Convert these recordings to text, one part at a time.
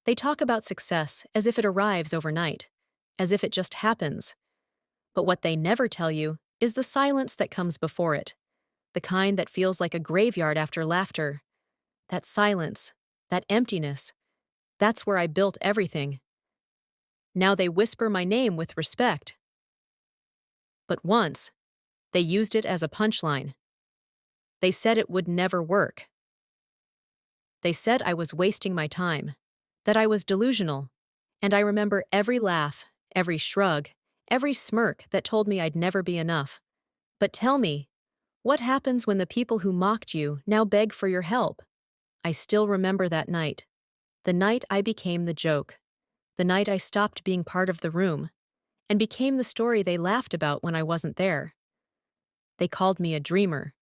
They talk about success as if it arrives overnight, as if it just happens. But what they never tell you is the silence that comes before it, the kind that feels like a graveyard after laughter. That silence, that emptiness, that's where I built everything. Now they whisper my name with respect. But once, they used it as a punchline. They said it would never work. They said I was wasting my time, that I was delusional, and I remember every laugh, every shrug, every smirk that told me I'd never be enough. But tell me, what happens when the people who mocked you now beg for your help? I still remember that night. The night I became the joke. The night I stopped being part of the room and became the story they laughed about when I wasn't there. They called me a dreamer.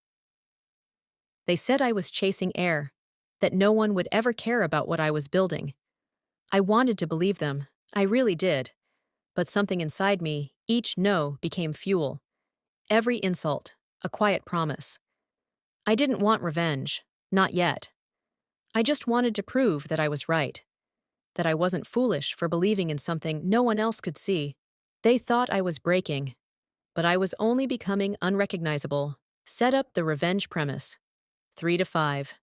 They said I was chasing air, that no one would ever care about what I was building. I wanted to believe them, I really did. But something inside me, each no became fuel. Every insult, a quiet promise. I didn't want revenge, not yet. I just wanted to prove that I was right, that I wasn't foolish for believing in something no one else could see. They thought I was breaking, but I was only becoming unrecognizable. Set up the revenge premise. 3 to 5.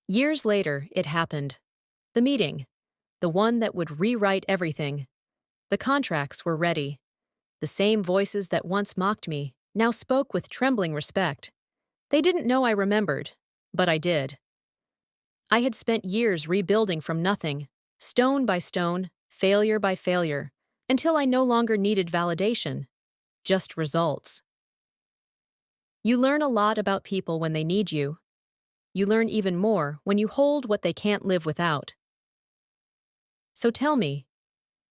Years later, it happened. The meeting. The one that would rewrite everything. The contracts were ready. The same voices that once mocked me now spoke with trembling respect. They didn't know I remembered, but I did. I had spent years rebuilding from nothing, stone by stone, failure by failure, until I no longer needed validation, just results. You learn a lot about people when they need you. You learn even more when you hold what they can't live without. So tell me,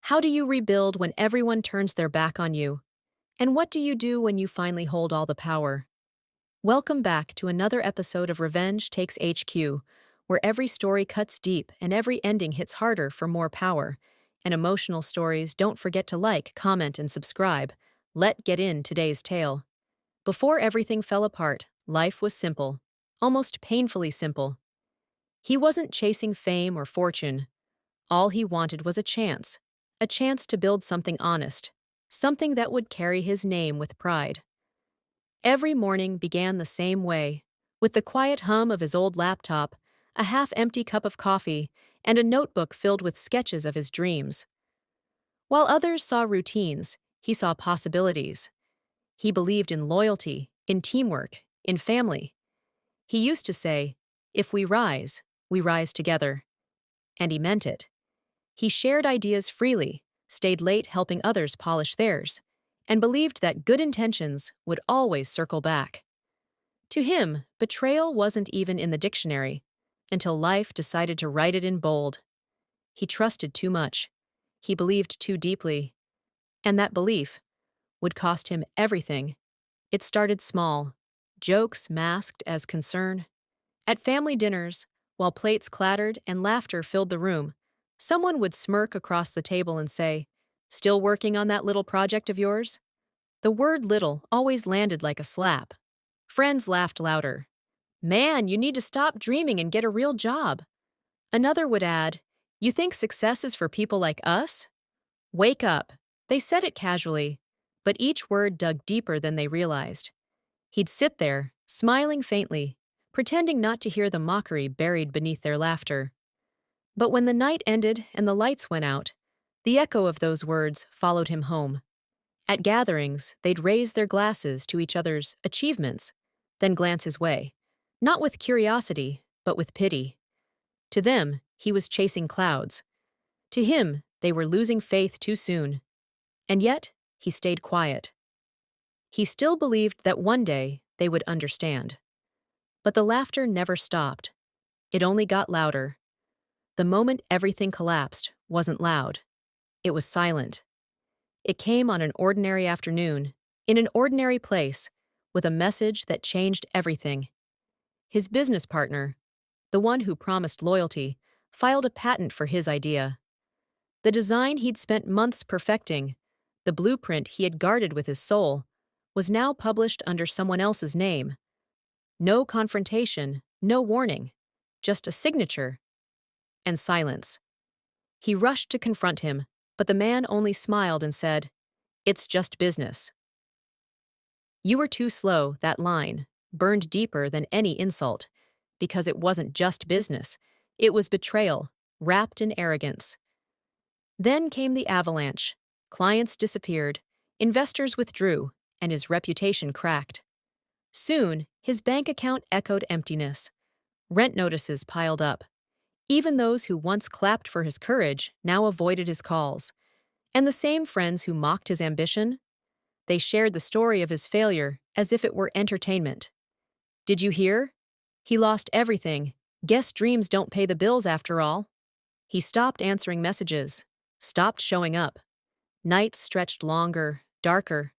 how do you rebuild when everyone turns their back on you? And what do you do when you finally hold all the power? Welcome back to another episode of Revenge Takes HQ, where every story cuts deep and every ending hits harder for more power. And emotional stories, don't forget to like, comment, and subscribe. Let's get in today's tale. Before everything fell apart, life was simple, almost painfully simple. He wasn't chasing fame or fortune. All he wanted was a chance to build something honest, something that would carry his name with pride. Every morning began the same way, with the quiet hum of his old laptop, a half-empty cup of coffee, and a notebook filled with sketches of his dreams. While others saw routines, he saw possibilities. He believed in loyalty, in teamwork, in family. He used to say, "If we rise together." And he meant it. He shared ideas freely, stayed late helping others polish theirs, and believed that good intentions would always circle back. To him, betrayal wasn't even in the dictionary, until life decided to write it in bold. He trusted too much. He believed too deeply. And that belief would cost him everything. It started small, jokes masked as concern. At family dinners, while plates clattered and laughter filled the room, someone would smirk across the table and say, "Still working on that little project of yours?" The word little always landed like a slap. Friends laughed louder. "Man, you need to stop dreaming and get a real job." Another would add, "You think success is for people like us?" Wake up. They said it casually, but each word dug deeper than they realized. He'd sit there, smiling faintly, pretending not to hear the mockery buried beneath their laughter. But when the night ended and the lights went out, the echo of those words followed him home. At gatherings, they'd raise their glasses to each other's achievements, then glance his way, not with curiosity, but with pity. To them, he was chasing clouds. To him, they were losing faith too soon. And yet, he stayed quiet. He still believed that one day they would understand. But the laughter never stopped. It only got louder. The moment everything collapsed wasn't loud. It was silent. It came on an ordinary afternoon, in an ordinary place, with a message that changed everything. His business partner, the one who promised loyalty, filed a patent for his idea. The design he'd spent months perfecting, the blueprint he had guarded with his soul, was now published under someone else's name. No confrontation, no warning, just a signature and silence. He rushed to confront him, but the man only smiled and said, "It's just business." You were too slow, that line, burned deeper than any insult, because it wasn't just business, it was betrayal, wrapped in arrogance. Then came the avalanche. Clients disappeared, investors withdrew, and his reputation cracked. Soon, his bank account echoed emptiness. Rent notices piled up. Even those who once clapped for his courage now avoided his calls. And the same friends who mocked his ambition? They shared the story of his failure as if it were entertainment. Did you hear? He lost everything. Guess dreams don't pay the bills after all. He stopped answering messages, stopped showing up. Nights stretched longer, darker.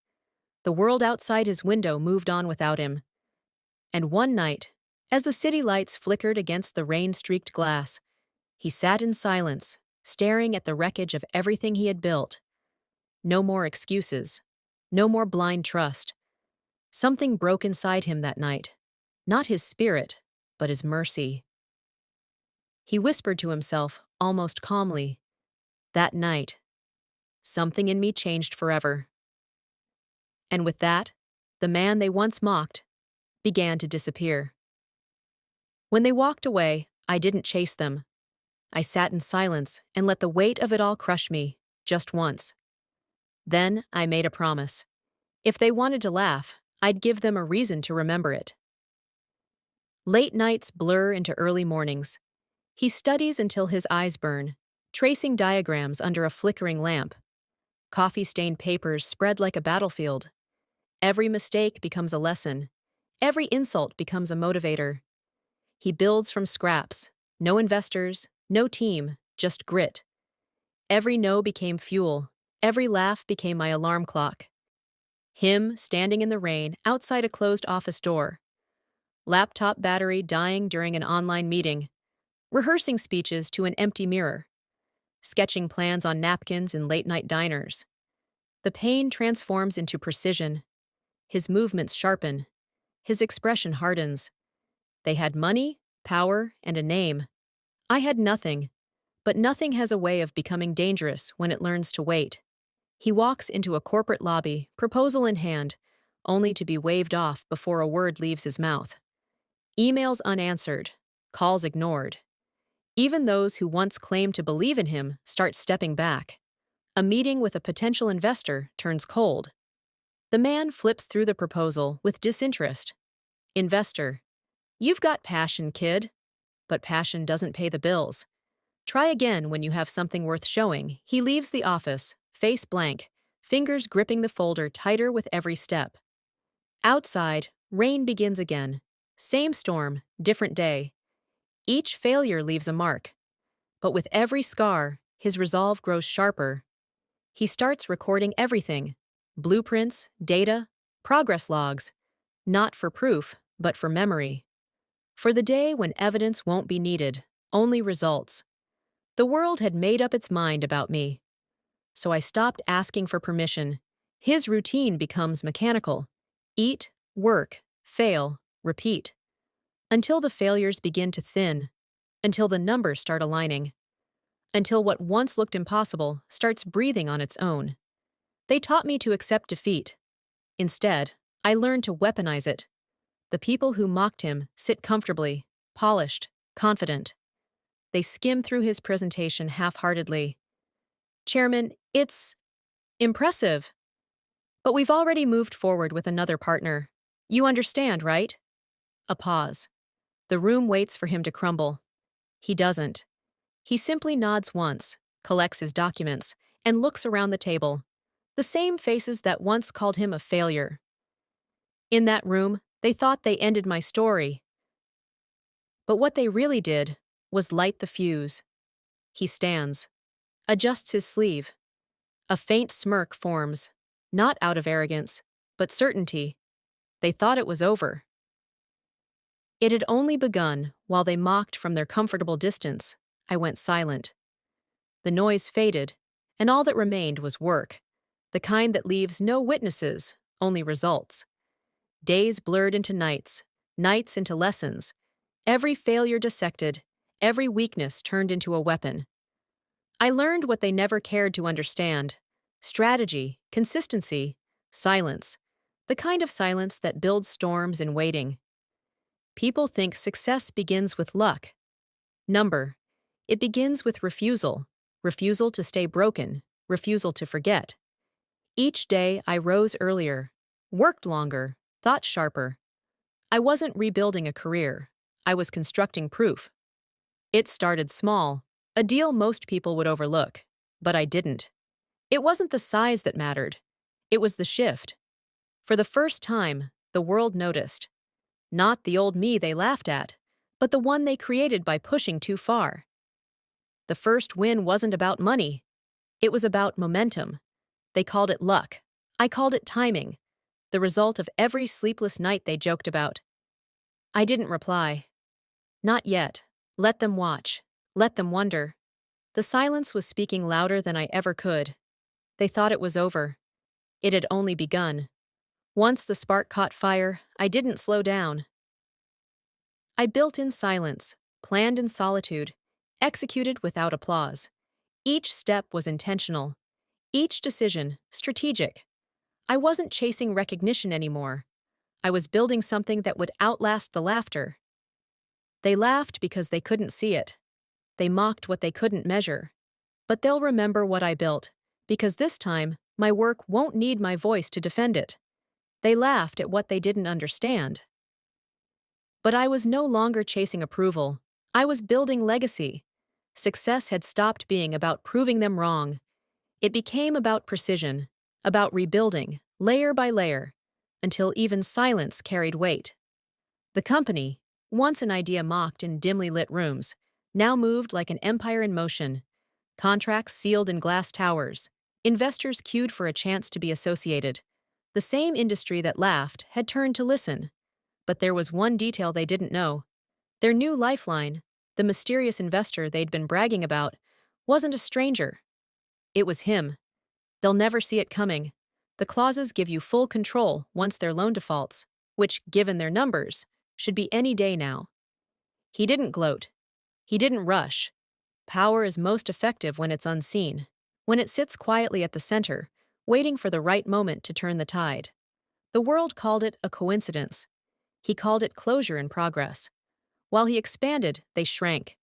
The world outside his window moved on without him. And one night, as the city lights flickered against the rain-streaked glass, he sat in silence, staring at the wreckage of everything he had built. No more excuses. No more blind trust. Something broke inside him that night. Not his spirit, but his mercy. He whispered to himself, almost calmly, "That night, something in me changed forever." And with that, the man they once mocked began to disappear. When they walked away, I didn't chase them. I sat in silence and let the weight of it all crush me, just once. Then I made a promise. If they wanted to laugh, I'd give them a reason to remember it. Late nights blur into early mornings. He studies until his eyes burn, tracing diagrams under a flickering lamp. Coffee-stained papers spread like a battlefield. Every mistake becomes a lesson. Every insult becomes a motivator. He builds from scraps. No investors, no team, just grit. Every no became fuel. Every laugh became my alarm clock. Him standing in the rain outside a closed office door. Laptop battery dying during an online meeting. Rehearsing speeches to an empty mirror. Sketching plans on napkins in late-night diners. The pain transforms into precision. His movements sharpen. His expression hardens. They had money, power, and a name. I had nothing, but nothing has a way of becoming dangerous when it learns to wait. He walks into a corporate lobby, proposal in hand, only to be waved off before a word leaves his mouth. Emails unanswered, calls ignored. Even those who once claimed to believe in him start stepping back. A meeting with a potential investor turns cold. The man flips through the proposal with disinterest. Investor: "You've got passion, kid." But passion doesn't pay the bills. Try again when you have something worth showing. He leaves the office, face blank, fingers gripping the folder tighter with every step. Outside, rain begins again. Same storm, different day. Each failure leaves a mark. But with every scar, his resolve grows sharper. He starts recording everything: blueprints, data, progress logs, not for proof, but for memory. For the day when evidence won't be needed, only results. The world had made up its mind about me. So I stopped asking for permission. His routine becomes mechanical. Eat, work, fail, repeat. Until the failures begin to thin. Until the numbers start aligning. Until what once looked impossible starts breathing on its own. They taught me to accept defeat. Instead, I learned to weaponize it. The people who mocked him sit comfortably, polished, confident. They skim through his presentation half-heartedly. "Chairman, it's impressive. But we've already moved forward with another partner. You understand, right?" A pause. The room waits for him to crumble. He doesn't. He simply nods once, collects his documents, and looks around the table. The same faces that once called him a failure. In that room, they thought they ended my story. But what they really did was light the fuse. He stands, adjusts his sleeve. A faint smirk forms, not out of arrogance, but certainty. They thought it was over. It had only begun while they mocked from their comfortable distance. I went silent. The noise faded, and all that remained was work, the kind that leaves no witnesses, only results. Days blurred into nights, nights into lessons, every failure dissected, every weakness turned into a weapon. I learned what they never cared to understand: strategy, consistency, silence. The kind of silence that builds storms in waiting. People think success begins with luck. Number. It begins with refusal. Refusal to stay broken. Refusal to forget. Each day I rose earlier, worked longer, thought sharper. I wasn't rebuilding a career. I was constructing proof. It started small, a deal most people would overlook. But I didn't. It wasn't the size that mattered. It was the shift. For the first time, the world noticed. Not the old me they laughed at, but the one they created by pushing too far. The first win wasn't about money. It was about momentum. They called it luck. I called it timing, the result of every sleepless night they joked about. I didn't reply. Not yet. Let them watch. Let them wonder. The silence was speaking louder than I ever could. They thought it was over. It had only begun. Once the spark caught fire, I didn't slow down. I built in silence, planned in solitude, executed without applause. Each step was intentional. Each decision, strategic. I wasn't chasing recognition anymore. I was building something that would outlast the laughter. They laughed because they couldn't see it. They mocked what they couldn't measure. But they'll remember what I built, because this time, my work won't need my voice to defend it. They laughed at what they didn't understand. But I was no longer chasing approval. I was building legacy. Success had stopped being about proving them wrong. It became about precision, about rebuilding, layer by layer, until even silence carried weight. The company, once an idea mocked in dimly lit rooms, now moved like an empire in motion. Contracts sealed in glass towers. Investors queued for a chance to be associated. The same industry that laughed had turned to listen. But there was one detail they didn't know. Their new lifeline, the mysterious investor they'd been bragging about, wasn't a stranger. It was him. They'll never see it coming. The clauses give you full control once their loan defaults, which, given their numbers, should be any day now. He didn't gloat. He didn't rush. Power is most effective when it's unseen, when it sits quietly at the center, waiting for the right moment to turn the tide. The world called it a coincidence. He called it closure in progress. While he expanded, they shrank.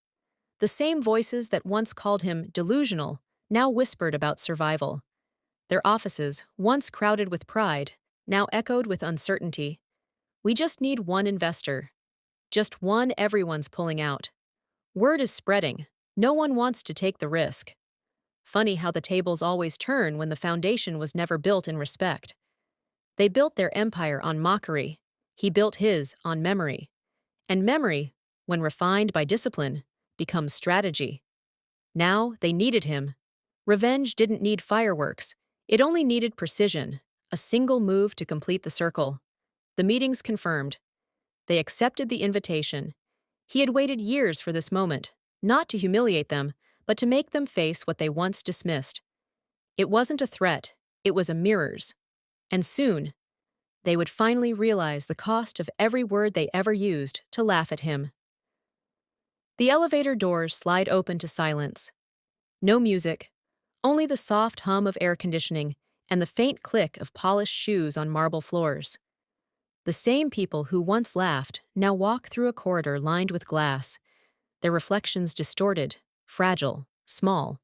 The same voices that once called him delusional now whispered about survival. Their offices, once crowded with pride, now echoed with uncertainty. We just need one investor. Just one. Everyone's pulling out. Word is spreading. No one wants to take the risk. Funny how the tables always turn when the foundation was never built in respect. They built their empire on mockery. He built his on memory. And memory, when refined by discipline, becomes strategy. Now they needed him. Revenge didn't need fireworks. It only needed precision, a single move to complete the circle. The meetings confirmed. They accepted the invitation. He had waited years for this moment, not to humiliate them, but to make them face what they once dismissed. It wasn't a threat, it was a mirrors. And soon, they would finally realize the cost of every word they ever used to laugh at him. The elevator doors slide open to silence. No music, only the soft hum of air conditioning and the faint click of polished shoes on marble floors. The same people who once laughed now walk through a corridor lined with glass, their reflections distorted, fragile, small.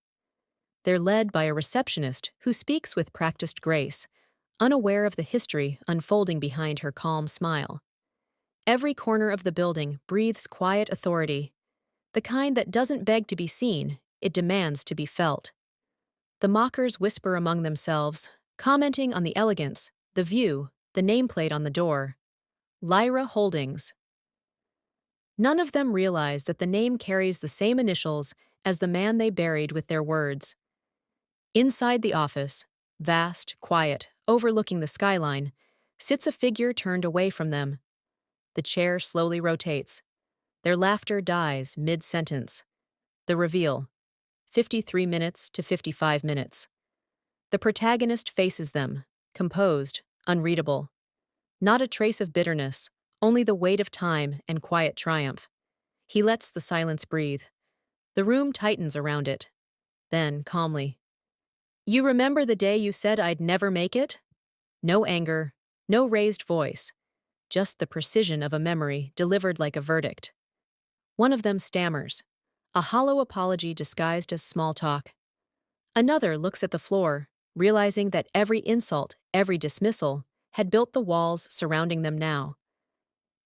They're led by a receptionist who speaks with practiced grace, unaware of the history unfolding behind her calm smile. Every corner of the building breathes quiet authority, the kind that doesn't beg to be seen, it demands to be felt. The mockers whisper among themselves, commenting on the elegance, the view, the nameplate on the door. Lyra Holdings. None of them realize that the name carries the same initials as the man they buried with their words. Inside the office, vast, quiet, overlooking the skyline, sits a figure turned away from them. The chair slowly rotates. Their laughter dies mid-sentence. The reveal. 53 minutes to 55 minutes. The protagonist faces them, composed, unreadable. Not a trace of bitterness, only the weight of time and quiet triumph. He lets the silence breathe. The room tightens around it. Then, calmly, "You remember the day you said I'd never make it?" No anger, no raised voice, just the precision of a memory delivered like a verdict. One of them stammers, a hollow apology disguised as small talk. Another looks at the floor, realizing that every insult, every dismissal, had built the walls surrounding them now.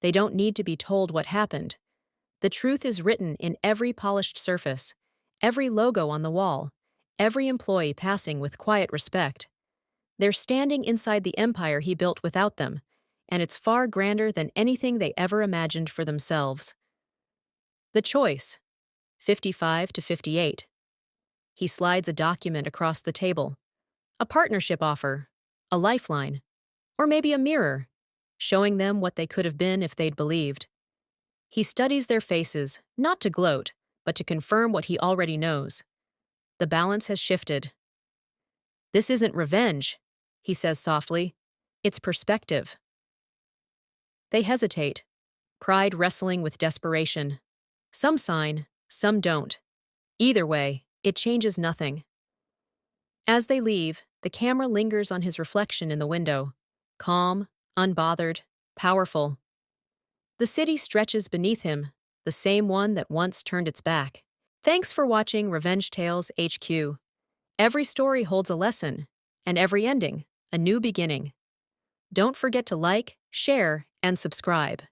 They don't need to be told what happened. The truth is written in every polished surface, every logo on the wall, every employee passing with quiet respect. They're standing inside the empire he built without them, and it's far grander than anything they ever imagined for themselves. The choice, 55 to 58. He slides a document across the table. A partnership offer, a lifeline, or maybe a mirror, showing them what they could have been if they'd believed. He studies their faces, not to gloat, but to confirm what he already knows. The balance has shifted. "This isn't revenge," he says softly. "It's perspective." They hesitate, pride wrestling with desperation. Some sign, some don't. Either way, it changes nothing. As they leave, the camera lingers on his reflection in the window. Calm, unbothered, powerful. The city stretches beneath him, the same one that once turned its back. Thanks for watching Revenge Tales HQ. Every story holds a lesson, and every ending, a new beginning. Don't forget to like, share, and subscribe.